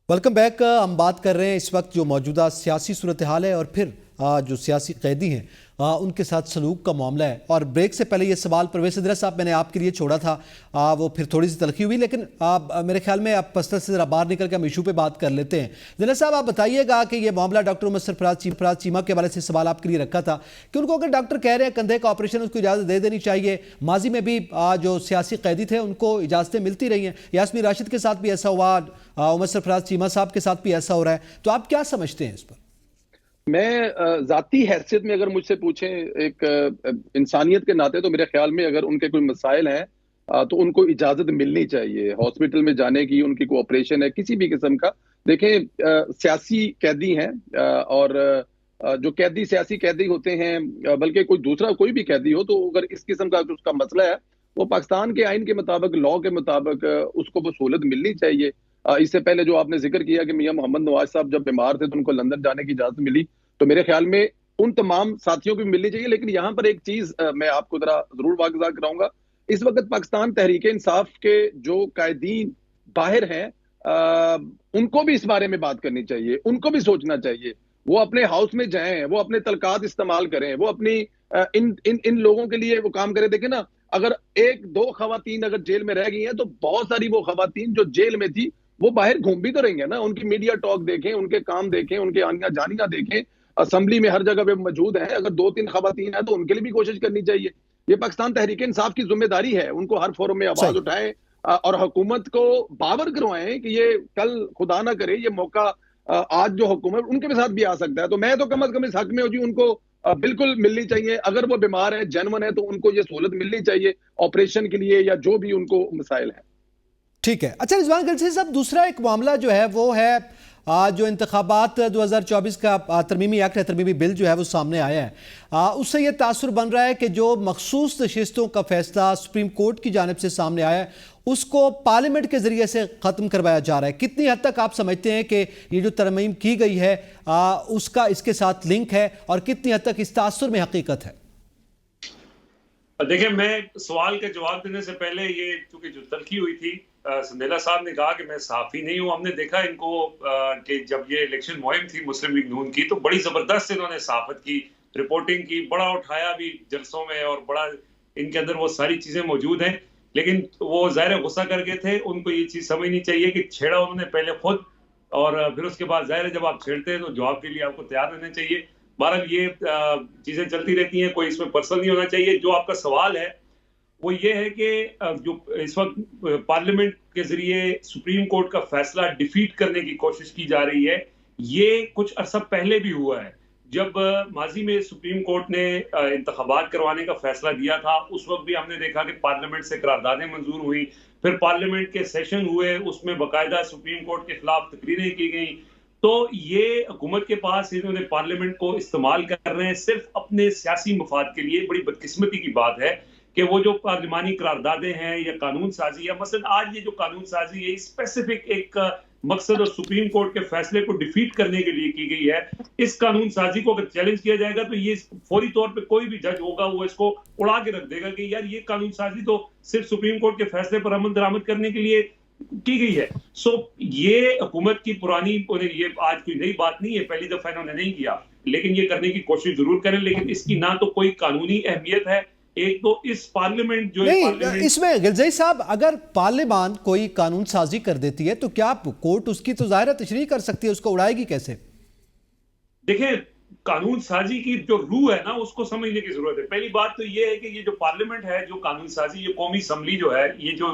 Welcome back. हम बात कर रहे हैं इस वक्त जो मौजूदा सियासी सूरत हाल है और फिर जो सियासी कैदी हैं उनके साथ सलूक का मामला है। और ब्रेक से पहले ये सवाल परवेज़ इदरीस साहब मैंने आपके लिए छोड़ा था, वो फिर थोड़ी सी तलखी हुई, लेकिन मेरे ख्याल में आप पस्तर से ज़रा बाहर निकल के हम इशू पे बात कर लेते हैं। इदरीस साहब, आप बताइएगा कि ये मामला डॉक्टर उमर सरफराज चीमा के हवाले से सवाल आपके लिए रखा था कि उनको अगर डॉक्टर कह रहे हैं कंधे का ऑपरेशन, उसको इजाज़त दे देनी चाहिए। माजी में भी जो सियासी कैदी थे उनको इजाज़तें मिलती रही हैं, यास्मीन राशिद के साथ भी ऐसा हुआ, उमर सरफराज चीमा साहब के साथ भी ऐसा हो रहा है, तो आप क्या समझते हैं इस पर? मैं जाती हैसियत में अगर मुझसे पूछें एक इंसानियत के नाते, तो मेरे ख्याल में अगर उनके कोई मसाइल हैं तो उनको इजाजत मिलनी चाहिए हॉस्पिटल में जाने की। उनकी कोई ऑपरेशन है किसी भी किस्म का, देखें सियासी कैदी हैं और जो कैदी सियासी कैदी होते हैं, बल्कि कोई दूसरा कोई भी कैदी हो, तो अगर इस किस्म का उसका मसला है, वो पाकिस्तान के आइन के मुताबिक, लॉ के मुताबिक उसको वो सहूलत मिलनी चाहिए। इससे पहले जो आपने जिक्र किया कि मियां मोहम्मद नवाज साहब जब बीमार थे तो उनको लंदन जाने की इजाजत मिली, तो मेरे ख्याल में उन तमाम साथियों को भी मिलनी चाहिए। लेकिन यहाँ पर एक चीज मैं आपको जरा जरूर वागज़ा कराऊंगा। इस वक्त पाकिस्तान तहरीक इंसाफ के जो कायदीन बाहर हैं, उनको भी इस बारे में बात करनी चाहिए, उनको भी सोचना चाहिए। वो अपने हाउस में जाएं, वो अपने तलकात इस्तेमाल करें, वो अपनी इन इन इन लोगों के लिए वो काम करें। देखें ना, अगर एक दो खवातीन अगर जेल में रह गई हैं, तो बहुत सारी वो खवातीन जो जेल में थी वो बाहर घूम भी तो रही है ना। उनकी मीडिया टॉक देखें, उनके काम देखें, उनके आनिया जानिया देखें, असेंबली में हर जगह पे मौजूद है। अगर दो तीन खवातीन है तो उनके लिए भी कोशिश करनी चाहिए। ये पाकिस्तान तहरीक इंसाफ की जिम्मेदारी है, उनको हर फोरम में आवाज सही। उठाएं और हुकूमत को बावर करवाएं कि ये कल खुदा ना करे ये मौका आज जो हुकूमत उनके भी साथ भी आ सकता है। तो मैं तो कम अज कम इस हक में हूँ जी, उनको बिल्कुल मिलनी चाहिए। अगर वो बीमार है, जेन्युइन है, तो उनको ये सहूलत मिलनी चाहिए ऑपरेशन के लिए या जो भी उनको मसाइल है। ठीक है। अच्छा रिजवान गलसी साहब, दूसरा एक मामला जो है वो है जो इंतखाबात 2024 का तरमीमी एक्ट है, तरमीमी बिल जो है वो सामने आया है। उससे ये तासुर बन रहा है कि जो मखसूस नशिस्तों का फैसला सुप्रीम कोर्ट की जानिब से सामने आया है उसको पार्लियामेंट के जरिए से ख़त्म करवाया जा रहा है। कितनी हद तक आप समझते हैं कि ये जो तरमीम की गई है उसका इसके साथ लिंक है, और कितनी हद तक इस तासुर में हकीकत है? देखिए, मैं सवाल का जवाब देने से पहले, ये चूंकि जो तलखी हुई थी, संदेला साहब ने कहा कि मैं सहाफ़ी नहीं हूं। हमने देखा इनको कि जब ये इलेक्शन मुहिम थी मुस्लिम लीग नून की, तो बड़ी जबरदस्त इन्होंने सहाफत की, रिपोर्टिंग की, बड़ा उठाया भी जलसों में, और बड़ा इनके अंदर वो सारी चीजें मौजूद हैं। लेकिन वो जाहिर गुस्सा करके थे, उनको ये चीज समझनी चाहिए कि छेड़ा उन्होंने पहले खुद, और फिर उसके बाद जाहिर है जब आप छेड़ते हैं तो जवाब के लिए आपको तैयार रहना चाहिए। बहरहाल ये चीजें चलती रहती हैं, कोई इसमें पर्सनल नहीं होना चाहिए। जो आपका सवाल है वो ये है कि जो इस वक्त पार्लियामेंट के जरिए सुप्रीम कोर्ट का फैसला डिफीट करने की कोशिश की जा रही है, ये कुछ अरसा पहले भी हुआ है। जब माजी में सुप्रीम कोर्ट ने इंतखाबात करवाने का फैसला दिया था, उस वक्त भी हमने देखा कि पार्लियामेंट से करारदादें मंजूर हुई, फिर पार्लियामेंट के सेशन हुए, उसमें बाकायदा सुप्रीम कोर्ट के खिलाफ तकरीरें की गई। तो ये हुकूमत के पास, इन्होंने पार्लियामेंट को इस्तेमाल कर रहे हैं सिर्फ अपने सियासी मफाद के लिए। बड़ी बदकिस्मती की बात है कि वो जो पार्लिमानी करारदादें हैं या कानून साजी है, मसलन आज ये जो कानून साजी है स्पेसिफिक एक मकसद और सुप्रीम कोर्ट के फैसले को डिफीट करने के लिए की गई है। इस कानून साजी को अगर चैलेंज किया जाएगा तो ये फौरी तौर पे कोई भी जज होगा वो इसको उड़ा के रख देगा कि यार ये कानून साजी तो सिर्फ सुप्रीम कोर्ट के फैसले पर अमल दरामद करने के लिए की गई है। सो ये हुकूमत की पुरानी, ये आज कोई नई बात नहीं है, पहली दफा इन्होंने नहीं किया, लेकिन ये करने की कोशिश जरूर करें। लेकिन इसकी ना तो कोई कानूनी अहमियत है, एक तो इस पार्लियामेंट जो नहीं, पार्लियामेंट इसमें गिलज़ई साहब, अगर पार्लियामान कोई कानून साजी कर देती है तो क्या कोर्ट उसकी तो ज़ाहिर तशरीह कर सकती है, उसको उड़ाएगी कैसे? देखें, कानून साजी की जो रूह है ना, उसको समझने की जरूरत है। पहली बात तो ये है कि ये जो पार्लियामेंट है, जो कानून साजी, ये कौमी असम्बली जो है, ये जो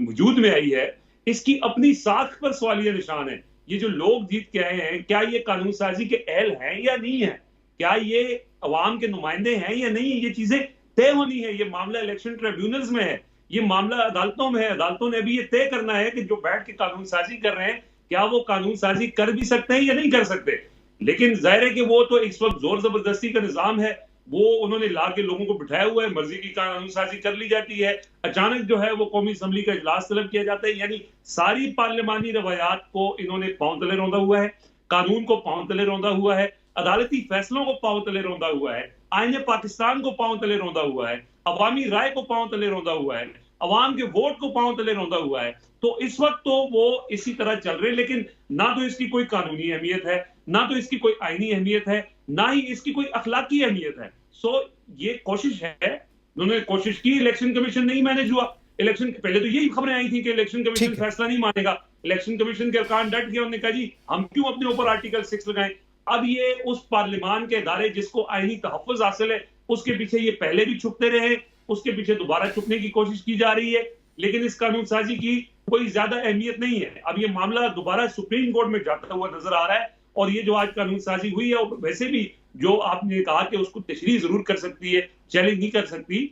वजूद में आई है, इसकी अपनी साख पर सवालिया निशान है। ये जो लोग जीत के आए हैं, क्या ये कानून साजी के अहल हैं या नहीं है? क्या ये अवाम के नुमाइंदे हैं या नहीं? ये चीजें तय होनी है। ये मामला इलेक्शन ट्रिब्यूनल्स में है, ये मामला अदालतों में है। अदालतों ने भी ये तय करना है कि जो बैठ के कानून साजी कर रहे हैं, क्या वो कानून साजी कर भी सकते हैं या नहीं कर सकते। लेकिन जाहिर है कि वो तो इस वक्त जोर जबरदस्ती का निजाम है, वो उन्होंने ला के लोगों को बिठाया हुआ है, मर्जी की कानून साजी कर ली जाती है। अचानक जो है वो कौमी असम्बली का इजलास तलब किया जाता है, यानी सारी पार्लियामानी रवायात को इन्होंने पांव तले रौंदा हुआ है, कानून को पांव तले रौंदा हुआ है, अदालती फैसलों को पांव तले रौंदा हुआ है, आईने पाकिस्तान को पांव तले रौंदा हुआ है, अवामी राय को पांव तले रौंदा हुआ है। अवाम के वोट को पांव तले रौंदा हुआ है। तो इस वक्त तो वो इसी तरह चल रहे हैं, लेकिन ना तो इसकी कोई कानूनी अहमियत है, ना तो इसकी कोई आईनी अहमियत है, ना ही इसकी कोई अखलाकी अहमियत है। सो ये कोशिश है, उन्होंने कोशिश की, इलेक्शन कमीशन नहीं मैनेज हुआ। इलेक्शन पहले तो यही खबरें आई थी कि इलेक्शन कमीशन फैसला नहीं मानेगा। इलेक्शन कमीशन के अरकान डट गए, उन्होंने कहा जी हम क्यों अपने ऊपर आर्टिकल 6 लगाएं। अब ये उस पार्लियामान के इदारे जिसको आईनी तहफ़्फ़ुज़ हासिल है, उसके पीछे ये पहले भी छुपते रहे, उसके पीछे दोबारा छुपने की कोशिश की जा रही है, लेकिन इस कानून साजी की कोई ज्यादा अहमियत नहीं है। अब ये मामला दोबारा सुप्रीम कोर्ट में जाता हुआ नजर आ रहा है, और ये जो आज कानून साजी हुई है, वैसे भी जो आपने कहा कि उसको तशरीह जरूर कर सकती है, चैलेंज नहीं कर सकती,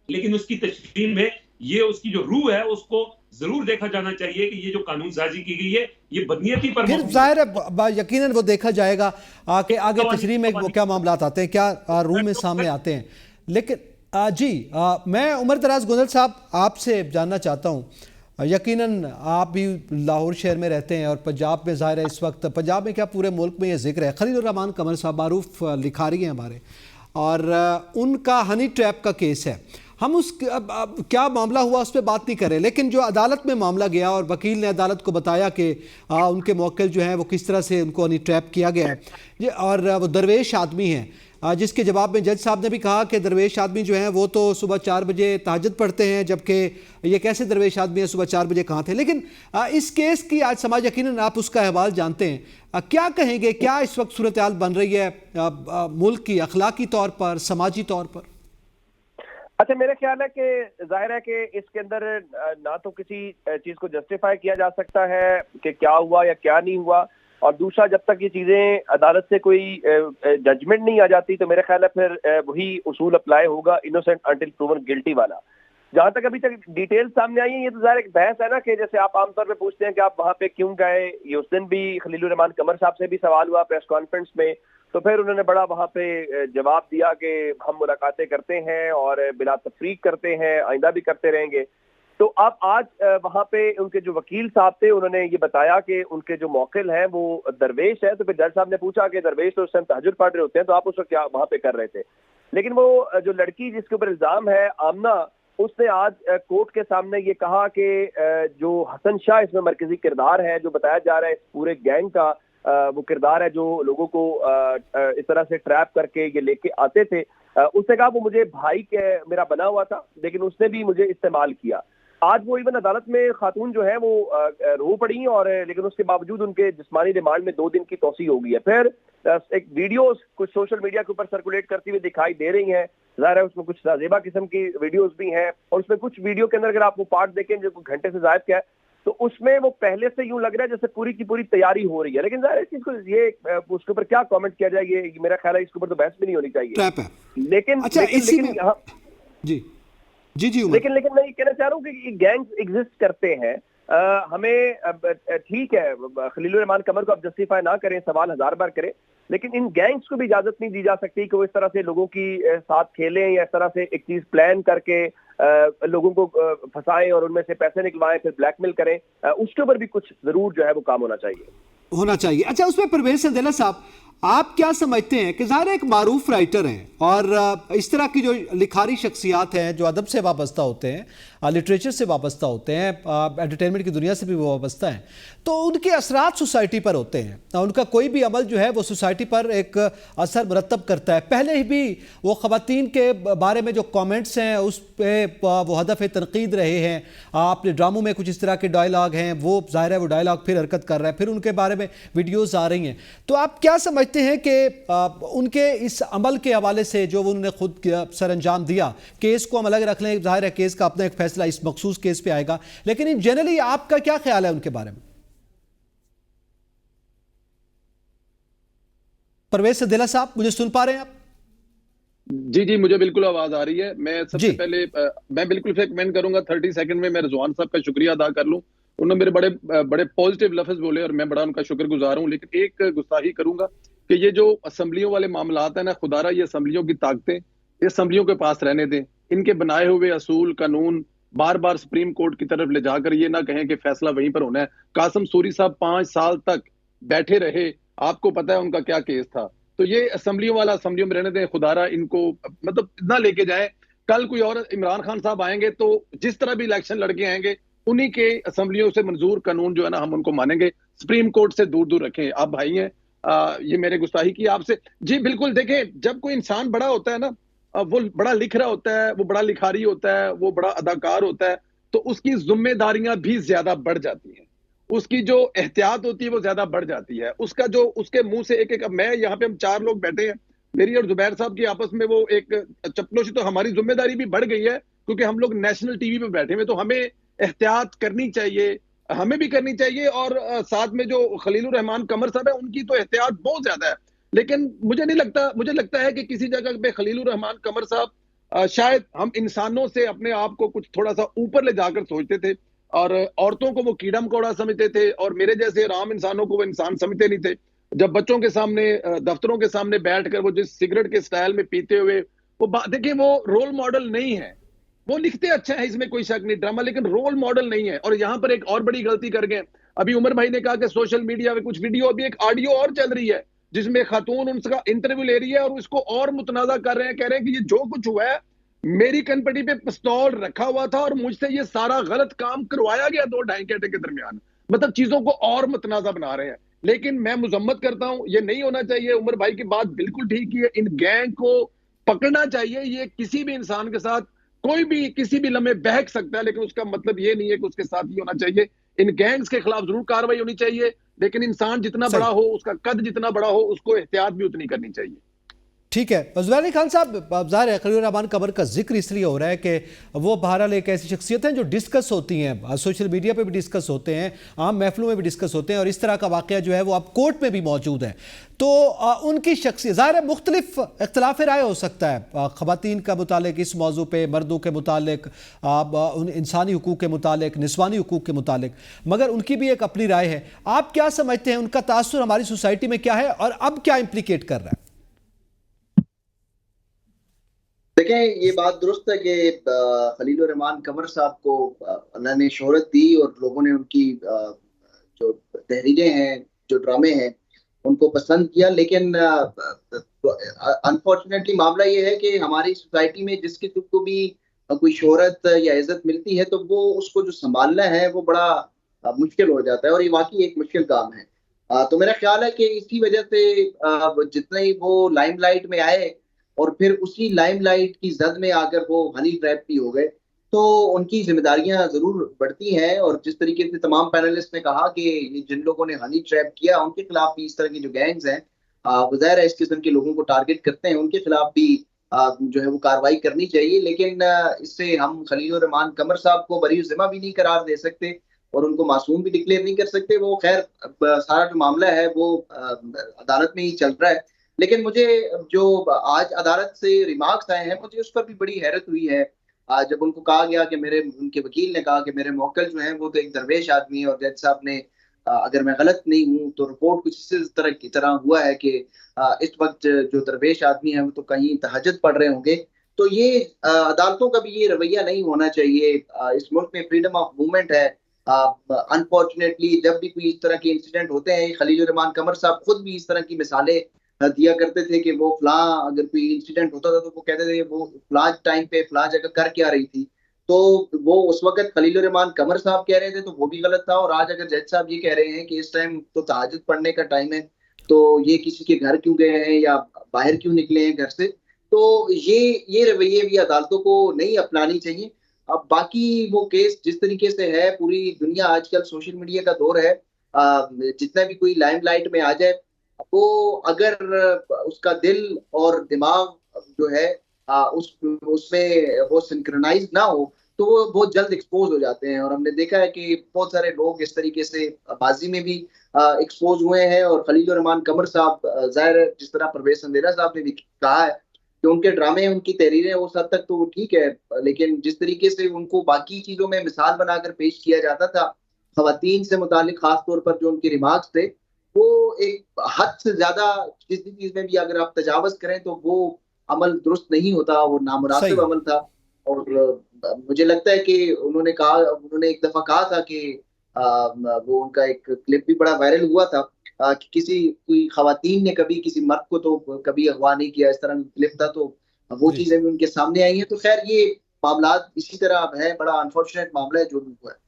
लेकिन उसकी तशरीह में ये उसकी जो रूह है उसको जरूर देखा जाना चाहिए कि ये जो कानून साजी की गई है ये बदनीयती पर फिर जाहिर है यकीनन वो देखा जाएगा कि आगे तशरीह में वो क्या मामलात आते हैं, क्या रूह में सामने आते हैं। लेकिन जी मैं उमर दराज गोंदल साहब आपसे जानना चाहता हूँ, यकीनन आप भी लाहौर शहर में रहते हैं और पंजाब में ज़ाहिर है इस वक्त, पंजाब में क्या पूरे मुल्क में ये जिक्र है, खलील रहमान कमर साहब मारूफ लिखारी हैं हमारे, और उनका हनी ट्रैप का केस है। हम उस अब क्या मामला हुआ उस पर बात नहीं करें, लेकिन जो अदालत में मामला गया और वकील ने अदालत को बताया कि उनके मौक्किल जो हैं वो किस तरह से उनको हनी ट्रैप किया गया है, और वो दरवेश आदमी हैं, जिसके जवाब में जज साहब ने भी कहा कि दरवेश आदमी जो हैं वो तो सुबह 4 बजे तहज्जुद पढ़ते हैं, जबकि ये कैसे दरवेश आदमी हैं, सुबह 4 बजे कहाँ थे। लेकिन इस केस की आज समाज, यकीनन आप उसका अहवाल जानते हैं, क्या कहेंगे, क्या इस वक्त सूरत हाल बन रही है मुल्क की अखलाकी तौर पर, समाजी तौर पर? अच्छा, मेरा ख्याल है कि जाहिर है कि इसके अंदर ना तो किसी चीज को जस्टिफाई किया जा सकता है कि क्या हुआ या क्या नहीं हुआ, और दूसरा जब तक ये चीजें अदालत से कोई जजमेंट नहीं आ जाती तो मेरा ख्याल है फिर वही उसूल अप्लाई होगा, इनोसेंट अंटिल प्रूवन गिल्टी वाला। जहां तक अभी तक डिटेल सामने आई है, ये तो जाहिर एक बहस है ना कि जैसे आप आमतौर पे पूछते हैं कि आप वहां पे क्यों गए, ये उस दिन भी खलील रहमान कमर साहब से भी सवाल हुआ प्रेस कॉन्फ्रेंस में, तो फिर उन्होंने बड़ा वहां पे जवाब दिया कि हम मुलाकातें करते हैं और बिला तफरीक करते हैं, आइंदा भी करते रहेंगे। तो अब आज वहां पे उनके जो वकील साहब थे उन्होंने ये बताया कि उनके जो मौकिल हैं वो दरवेश है। तो फिर जज साहब ने पूछा कि दरवेश तो उस टाइम तहज्जुद पढ़ रहे होते हैं, तो आप उस वक्त क्या वहां पे कर रहे थे। लेकिन वो जो लड़की जिसके ऊपर इल्जाम है, आमना, उसने आज कोर्ट के सामने ये कहा कि जो हसन शाह इसमें मरकजी किरदार है, जो बताया जा रहा है इस पूरे गैंग का वो किरदार है जो लोगों को इस तरह से ट्रैप करके ये लेके आते थे, उसने कहा वो मुझे भाई के मेरा बना हुआ था, लेकिन उसने भी मुझे इस्तेमाल किया। आज वो इवन अदालत में खातून जो है वो रो पड़ी, और लेकिन उसके बावजूद उनके जिस्मानी रिमांड में 2 दिन की तोसी हो गई है। फिर एक वीडियोस कुछ सोशल मीडिया के ऊपर सर्कुलेट करती हुई दिखाई दे रही हैं, जाहिर है उसमें कुछ नाजेबा किस्म की वीडियोस भी हैं, और उसमें कुछ वीडियो के अंदर अगर आप वो पार्ट देखें जो घंटे से ज्यादा क्या है, तो उसमें वो पहले से यूं लग रहा है जैसे पूरी की पूरी तैयारी हो रही है। लेकिन जाहिर है इस चीज को ये उसके ऊपर क्या कमेंट किया जाए, ये मेरा ख्याल है इसके ऊपर तो बहस भी नहीं होनी चाहिए। लेकिन अच्छा, लेकिन जी जी जी लेकिन मैं ये कहना चाह रहा हूँ कि गैंग्स एग्जिस्ट करते हैं। हमें ठीक है खलील रहमान कमर को आप जस्टिफाई ना करें, सवाल 1000 बार करें, लेकिन इन गैंग्स को भी इजाजत नहीं दी जा सकती कि वो इस तरह से लोगों की साथ खेलें या इस तरह से एक चीज प्लान करके लोगों को फंसाएं और उनमें से पैसे निकलवाएं, फिर ब्लैकमेल करें। उसके ऊपर भी कुछ जरूर जो है वो काम होना चाहिए। अच्छा, उसमें परवेज संदेला साहब, आप क्या समझते हैं कि ज़ाहिर एक मारूफ राइटर हैं और इस तरह की जो लिखारी शख्सियात हैं जो अदब से वाबस्ता होते हैं, लिटरेचर से वाबस्ता होते हैं, एंटरटेनमेंट की दुनिया से भी वो वाबस्ता हैं, तो उनके असरात सोसाइटी पर होते हैं, उनका कोई भी अमल जो है वो सोसाइटी पर एक असर मुरतब करता है। पहले ही भी वो ख़वातीन के बारे में जो कमेंट्स हैं उस पर वो हदफ तनकीद रहे हैं। अपने ड्रामों में कुछ इस तरह के डायलॉग हैं, वो ज़ाहिर है वो डायलॉग फिर हरकत कर रहा है, फिर उनके बारे में वीडियोज़ आ रही हैं। तो आप क्या समझते हैं कि उनके इस अमल के हवाले से जो उन्होंने खुद सर अंजाम दिया, केस को हम अलग रख लें, जाहिर है केस का अपना एक फैसला इस मखसूस केस पे आएगा, लेकिन इन जनरली आपका क्या ख्याल है उनके बारे में? परवेज सदेला साहब, मुझे सुन पा रहे हैं आप? जी जी, मुझे बिल्कुल आवाज आ रही है। मैं सबसे पहले मैं बिल्कुल कमेंट करूंगा 30 सेकंड में। मैं रिजवान साहब का शुक्रिया अदा कर लूं, उन्होंने मेरे बड़े पॉजिटिव लफ्ज बोले और मैं बड़ा उनका शुक्रगुजार हूं। लेकिन एक गुस्ताखी करूंगा कि ये जो असम्बलियों वाले मामलात है ना, खुदारा ये असम्बलियों की ताकतें ये असम्बलियों के पास रहने दें। इनके बनाए हुए असूल कानून बार बार सुप्रीम कोर्ट की तरफ ले जाकर ये ना कहें कि फैसला वहीं पर होना है। कासिम सूरी साहब 5 साल तक बैठे रहे, आपको पता है उनका क्या केस था। तो ये असम्बलियों वाला असम्बलियों में रहने दें, खुदारा इनको मतलब ना लेके जाए कल कोई और इमरान खान साहब आएंगे तो जिस तरह भी इलेक्शन लड़के आएंगे उन्हीं के असेंबलियों से मंजूर कानून जो है ना हम उनको मानेंगे। सुप्रीम कोर्ट से दूर दूर रखें। आप भाई हैं, ये मेरे गुस्ताखी की आपसे। जी बिल्कुल, देखें जब कोई इंसान बड़ा होता है ना, वो बड़ा लिख रहा होता है, वो बड़ा लिखारी होता है, वो बड़ा अदाकार होता है, तो उसकी जिम्मेदारियां भी ज्यादा बढ़ जाती हैं, उसकी जो एहतियात होती है वो ज्यादा बढ़ जाती है, उसका जो उसके मुंह से एक एक, अब मैं यहाँ पे हम 4 लोग बैठे हैं, मेरी और जुबैर साहब की आपस में वो एक चपलोशी, तो हमारी जिम्मेदारी भी बढ़ गई है क्योंकि हम लोग नेशनल टीवी पे बैठे हुए, तो हमें एहतियात करनी चाहिए, हमें भी करनी चाहिए। और साथ में जो खलीलुर रहमान कमर साहब है उनकी तो एहतियात बहुत ज्यादा है, लेकिन मुझे नहीं लगता, मुझे लगता है कि किसी जगह पे खलीलुर रहमान कमर साहब शायद हम इंसानों से अपने आप को कुछ थोड़ा सा ऊपर ले जाकर सोचते थे और औरतों को वो कीड़ा मकोड़ा समझते थे और मेरे जैसे राम इंसानों को वो इंसान समझते नहीं थे। जब बच्चों के सामने दफ्तरों के सामने बैठकर वो जिस सिगरेट के स्टाइल में पीते हुए वो देखिए, वो रोल मॉडल नहीं है। वो लिखते अच्छा है, इसमें कोई शक नहीं, ड्रामा, लेकिन रोल मॉडल नहीं है। और यहाँ पर एक और बड़ी गलती कर गए, अभी उमर भाई ने कहा कि सोशल मीडिया में कुछ वीडियो, अभी एक ऑडियो और चल रही है जिसमें खातून उनका इंटरव्यू ले रही है और उसको और मुतनाजा कर रहे हैं, कह रहे हैं कि ये जो कुछ हुआ है, मेरी कनपटी पे पिस्तौल रखा हुआ था और मुझसे ये सारा गलत काम करवाया गया 2 ढाई घंटे के दरमियान। मतलब चीजों को और मुतनाजा बना रहे हैं। लेकिन मैं मुजम्मत करता हूं, ये नहीं होना चाहिए। उमर भाई की बात बिल्कुल ठीक ही है, इन गैंग को पकड़ना चाहिए। ये किसी भी इंसान के साथ कोई भी किसी भी लम्हे बहक सकता है, लेकिन उसका मतलब ये नहीं है कि उसके साथ ही होना चाहिए। इन गैंग्स के खिलाफ जरूर कार्रवाई होनी चाहिए, लेकिन इंसान जितना बड़ा हो, उसका कद जितना बड़ा हो, उसको एहतियात भी उतनी करनी चाहिए। ठीक है। जुबैर अली खान साहब, ज़ाहिर है खलीलुर रहमान कमर का जिक्र इसलिए हो रहा है कि वो बहरहाल एक ऐसी शख्सियत हैं जो डिस्कस होती हैं, सोशल मीडिया पे भी डिस्कस होते हैं, आम महफिलों में भी डिस्कस होते हैं, और इस तरह का वाक़या जो है वो अब कोर्ट में भी मौजूद है। तो उनकी शख्सियत, ज़ाहिर है मुख्तलिफ इख्तलाफ राय हो सकता है ख़वातीन का मुतालिक इस मौजू पे, मर्दों के मुतालिक, उन इंसानी हुकूक़ के मुतालिक, निस्वानी हुकूक़ के मुतालिक, मगर उनकी भी एक अपनी राय है। आप क्या समझते हैं, उनका तासुर हमारी सोसाइटी में क्या है और अब क्या इम्प्लीकेट कर रहा है? देखें, ये बात दुरुस्त है कि खलीलुर रहमान कमर साहब को अल्लाह ने शोहरत दी और लोगों ने उनकी जो तहरीरें हैं, जो ड्रामे हैं, उनको पसंद किया। लेकिन अनफॉर्चुनेटली मामला ये है कि हमारी सोसाइटी में जिस किसी को भी कोई शोहरत या इज्जत मिलती है तो वो उसको जो संभालना है वो बड़ा मुश्किल हो जाता है, और ये वाकई एक मुश्किल काम है। तो मेरा ख्याल है कि इसी वजह से जितने ही वो लाइमलाइट में आए और फिर उसी लाइमलाइट की जद में आकर वो हनी ट्रैप भी हो गए, तो उनकी जिम्मेदारियां जरूर बढ़ती हैं। और जिस तरीके से तमाम पैनलिस्ट ने कहा कि जिन लोगों ने हनी ट्रैप किया उनके खिलाफ भी, इस तरह की जो गैंग्स हैं ज़ाहिर है इस किस्म के लोगों को टारगेट करते हैं, उनके खिलाफ भी जो है वो कार्रवाई करनी चाहिए। लेकिन इससे हम खलीलुर रहमान कमर साहब को बरी ज़िम्मा भी नहीं करार दे सकते और उनको मासूम भी डिक्लेयर नहीं कर सकते। वो खैर सारा जो मामला है वो अदालत में ही चल रहा है। लेकिन मुझे जो आज अदालत से रिमार्क्स आए हैं, मुझे उस पर भी बड़ी हैरत हुई है। जब उनको कहा गया कि उनके वकील ने कहा कि मेरे मौक्किल जो हैं वो तो एक दरवेश आदमी है, और जज साहब ने अगर मैं गलत नहीं हूं तो रिपोर्ट कुछ इस तरह की तरह हुआ है कि इस वक्त जो दरवेश आदमी है वो तो कहीं तहज्जुद पढ़ रहे होंगे। तो ये अदालतों का भी ये रवैया नहीं होना चाहिए। इस मुल्क में फ्रीडम ऑफ मूवमेंट है। अनफॉर्चुनेटली जब भी कोई इस तरह के इंसिडेंट होते हैं, खलीलुर रहमान कमर साहब खुद भी इस तरह की मिसालें दिया करते थे कि वो फलां अगर कोई इंसिडेंट होता था तो वो कहते थे वो फलां टाइम पे फलां जगह कर क्या रही थी। तो वो उस वक्त खलीलुर रहमान कमर साहब कह रहे थे तो वो भी गलत था, और आज अगर जज साहब ये कह रहे हैं कि इस टाइम तो तहज्जुद पढ़ने का टाइम है तो ये किसी के घर क्यों गए हैं या बाहर क्यों निकले हैं घर से, तो ये रवैये भी अदालतों को नहीं अपनानी चाहिए। अब बाकी वो केस जिस तरीके से है, पूरी दुनिया आजकल सोशल मीडिया का दौर है, जितना भी कोई लाइमलाइट में आ जाए वो अगर उसका दिल और दिमाग जो है उसमें वो सिंक्रोनाइज ना हो तो वो बहुत जल्द एक्सपोज हो जाते हैं। और हमने देखा है कि बहुत सारे लोग इस तरीके से बाजी में भी एक्सपोज हुए हैं। और खलीलुर रहमान कमर साहब जाहिर है, जिस तरह परवेज संदेला साहब ने भी कहा है कि उनके ड्रामे, उनकी तहरीरें उस हद तक तो ठीक है, लेकिन जिस तरीके से उनको बाकी चीजों में मिसाल बनाकर पेश किया जाता था, खवातीन से मुतालिक खास तौर पर जो उनके रिमार्क्स थे, वो एक हद से ज्यादा किसी चीज में भी अगर आप तजावज करें तो वो अमल दुरुस्त नहीं होता, वो नामुनासिब अमल था। और मुझे लगता है कि उन्होंने एक दफा कहा था कि वो उनका एक क्लिप भी बड़ा वायरल हुआ था कि कोई खवातीन ने कभी किसी मर्द को तो कभी अगवा नहीं किया, इस तरह क्लिप था। तो वो जी। चीजें भी उनके सामने आई हैं। तो खैर ये मामला इसी तरह अब है, बड़ा अनफॉर्चुनेट मामला है जो भी हुआ है।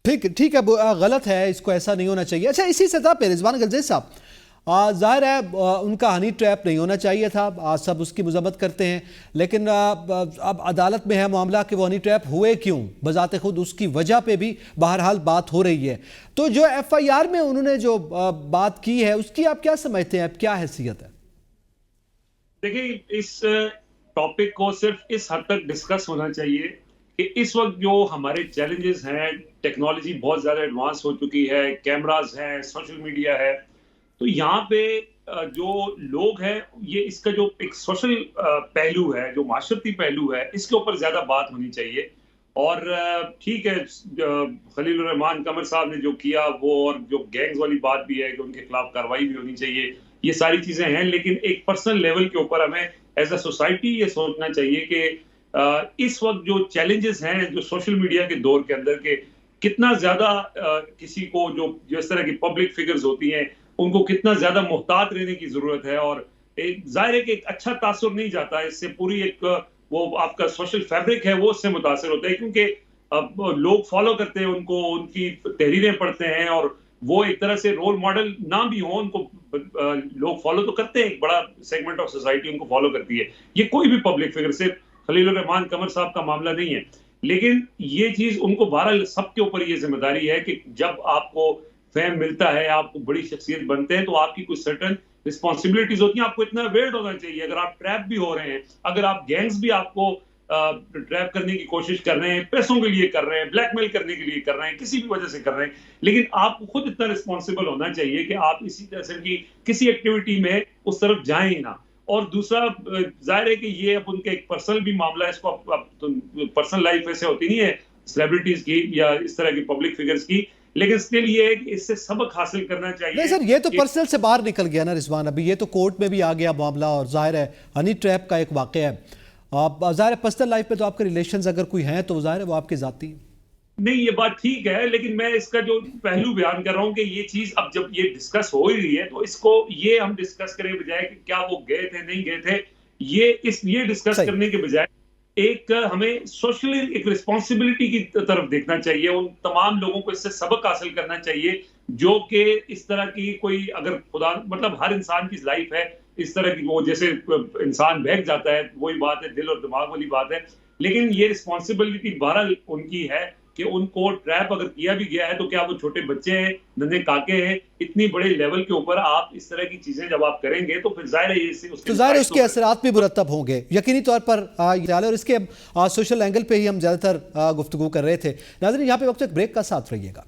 ठीक ठीक है, गलत है, इसको ऐसा नहीं होना चाहिए। अच्छा, इसी सतह पे रिजवान गलजेज साहब, जाहिर है उनका हनी ट्रैप नहीं होना चाहिए था, सब उसकी मजम्मत करते हैं, लेकिन अब अदालत में है मामला कि वो हनी ट्रैप हुए क्यों, बजाते खुद उसकी वजह पे भी बहरहाल बात हो रही है। तो जो FIR में उन्होंने जो बात की है उसकी आप क्या समझते हैं, अब क्या हैसियत है? देखिए, इस टॉपिक को सिर्फ इस हद तक डिस्कस होना चाहिए कि इस वक्त जो हमारे चैलेंजेस हैं, टेक्नोलॉजी बहुत ज़्यादा एडवांस हो चुकी है, कैमरास हैं, सोशल मीडिया है, तो यहाँ पे जो लोग हैं, ये इसका जो एक सोशल पहलू है, जो माशरती पहलू है, इसके ऊपर ज़्यादा बात होनी चाहिए। और ठीक है, खलील रहमान कमर साहब ने जो किया वो, और जो गैंग्स वाली बात भी है कि उनके खिलाफ कार्रवाई भी होनी चाहिए, ये सारी चीजें हैं। लेकिन एक पर्सनल लेवल के ऊपर हमें एज अ सोसाइटी ये सोचना चाहिए कि इस वक्त जो चैलेंजेस हैं, जो सोशल मीडिया के दौर के अंदर के, कितना ज्यादा किसी को जो जिस तरह की पब्लिक फिगर्स होती हैं उनको कितना ज्यादा मुहतात रहने की जरूरत है। और जाहिर है कि एक अच्छा तासुर नहीं जाता है इससे, पूरी एक वो आपका सोशल फैब्रिक है वो उससे मुतासर होता है, क्योंकि अब लोग फॉलो करते हैं उनको, उनकी तहरीरें पढ़ते हैं, और वो एक तरह से रोल मॉडल ना भी हो, उनको लोग फॉलो तो करते हैं, एक बड़ा सेगमेंट ऑफ सोसाइटी उनको फॉलो करती है। ये कोई भी पब्लिक फिगर, सिर्फ खलील रहमान कमर साहब का मामला नहीं है, लेकिन ये चीज उनको बहरहाल सबके ऊपर ये जिम्मेदारी है कि जब आपको फेम मिलता है, आपको बड़ी शख्सियत बनते हैं, तो आपकी कुछ सर्टन रिस्पॉन्सिबिलिटीज होती हैं, आपको इतना अवेयर होना चाहिए। अगर आप ट्रैप भी हो रहे हैं, अगर आप गैंग्स भी आपको ट्रैप करने की कोशिश कर रहे हैं, पैसों के लिए कर रहे हैं, ब्लैकमेल करने के लिए कर रहे हैं, किसी भी वजह से कर रहे हैं, लेकिन आपको खुद इतना रिस्पॉन्सिबल होना चाहिए कि आप इसी तरह की किसी एक्टिविटी में उस तरफ जाएं ही ना। और दूसरा, जाहिर है कि ये अब उनका एक पर्सनल भी मामला है, इसको अब तो पर्सनल लाइफ ऐसे होती नहीं है सेलिब्रिटीज की या इस तरह की पब्लिक फिगर्स की, लेकिन स्टिल ये है कि इससे सबक हासिल करना चाहिए। नहीं सर, ये तो पर्सनल से बाहर निकल गया ना रिजवान, अभी ये तो कोर्ट में भी आ गया मामला, और जाहिर है हनी ट्रैप का एक वाकया है। आप जाहिर है पर्सनल लाइफ में तो आपके रिलेशंस अगर कोई हैं तो जाहिर है वो आपके जाती हैं। नहीं, ये बात ठीक है, लेकिन मैं इसका जो पहलू बयान कर रहा हूं कि ये चीज अब जब ये डिस्कस हो ही रही है, तो इसको ये हम डिस्कस करें बजाय कि क्या वो गए थे नहीं गए थे, ये डिस्कस करने के बजाय एक हमें सोशली एक रिस्पॉन्सिबिलिटी की तरफ देखना चाहिए। उन तमाम लोगों को इससे सबक हासिल करना चाहिए जो कि इस तरह की कोई, अगर खुदा मतलब हर इंसान की लाइफ है इस तरह की, वो जैसे इंसान बहक जाता है, वही बात है, दिल और दिमाग वाली बात है, लेकिन ये रिस्पॉन्सिबिलिटी बहरहाल उनकी है कि उनको ट्रैप अगर किया भी गया है तो क्या वो छोटे बच्चे हैं, नन्हे काके हैं, इतनी बड़े लेवल के ऊपर आप इस तरह की चीजें जब आप करेंगे तो फिर जाहिर है इससे तो जाहिर है उसके असरात भी मुरतब होंगे यकीनी तौर पर। और इसके सोशल एंगल पे ही हम ज्यादातर गुफ्तगू कर रहे थे। नाज़रीन, यहाँ पे वक्त एक ब्रेक का साथ रहिएगा।